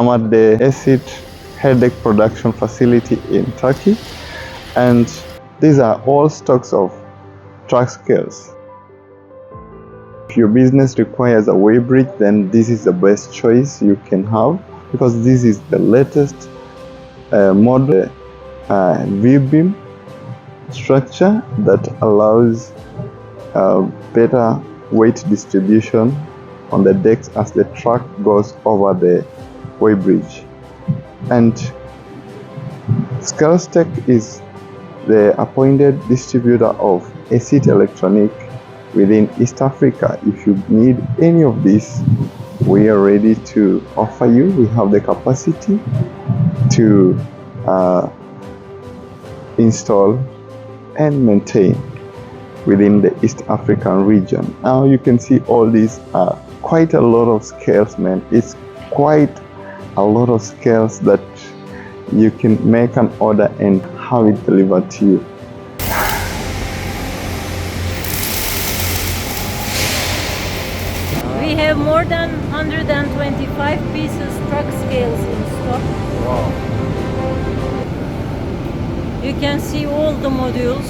I'm at the ESIT headache production facility in Turkey, and these are all stocks of track scales. If your business requires a weighbridge, then this is the best choice you can have, because this is the latest model V-beam structure that allows better weight distribution on the decks as the truck goes over the weighbridge. And SCALESTECH is the appointed distributor of ESIT electronic within East Africa. If you need any of this, we are ready to offer you. We have the capacity to install and maintain within the East African region. Now you can see all these are quite a lot of scales, man. It's quite a lot of scales that you can make an order and have it delivered to you. We have more than 125 pieces truck scales in stock. Wow. You can see all the modules.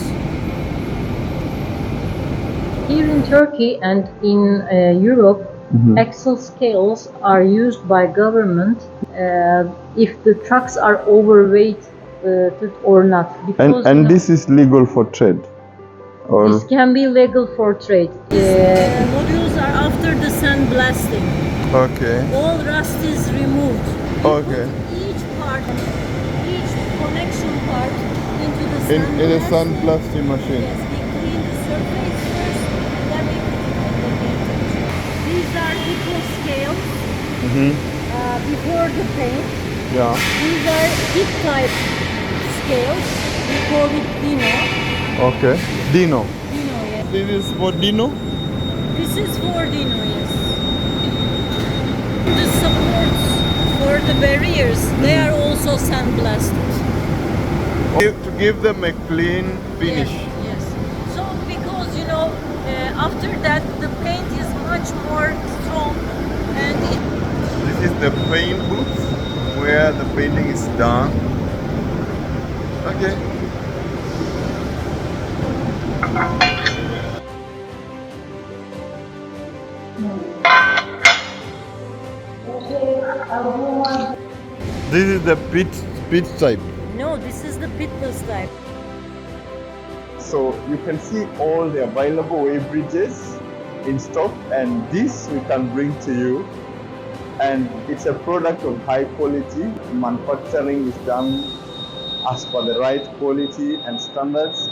Here in Turkey and in Europe, axle scales are used by government if the trucks are overweight or not. Because, and this is legal for trade? Or? This can be legal for trade. Modules are after the sandblasting. Okay. All rust is removed. Okay. Each part, each connection part into the in a sandblasting machine. Yes, we clean the surface first, then we put it on the paint. These are equal scales before the paint. Yeah. These are hip type scales. We call it Dino. Okay. Dino. Dino, yes. This is for Dino? This is for Dino, yes. The supports for the barriers, they are also sandblasted. To give them a clean finish. Yes. So because after that the paint is much more strong, and This is the paint booth where the painting is done. Okay. This is the pit type. no, this is the pitless type. So you can see all the available weighbridges in stock, and this we can bring to you. And it's a product of high quality. Manufacturing is done as per the right quality and standards,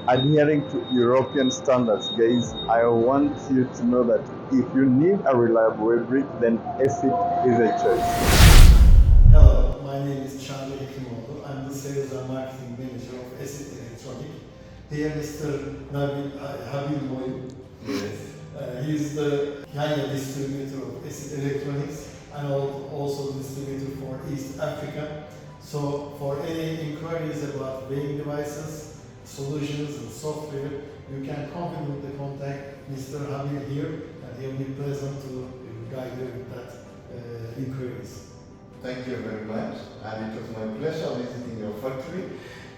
adhering to European standards. Guys, I want you to know that if you need a reliable weighbridge, then ESIT is a choice. Hello, my name is Çağrı Hekimoğlu. I'm the Sales and Marketing Manager of ESIT Electronic. Here Mr. Habil Moyu. Yes. He is the Kenya distributor of ESIT Electronics and also distributor for East Africa. So for any inquiries about weighing devices, solutions and software, you can confidently contact Mr. Habil here, and he will be present to guide you with that inquiries. Thank you very much, and it was my pleasure visiting your factory,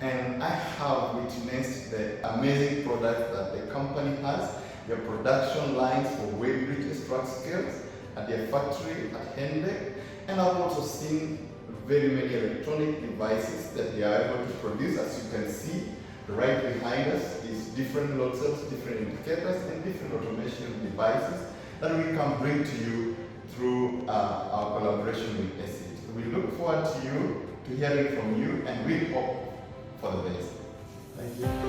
and I have witnessed the amazing product that the company has, your production lines for weighbridges, truck scales at their factory at Hendek, and I've also seen very many electronic devices that they are able to produce. As you can see, right behind us is different load cells, different indicators, and different automation devices that we can bring to you through our collaboration with ESIT. We look forward to hearing from you, and we hope for the best. Thank you.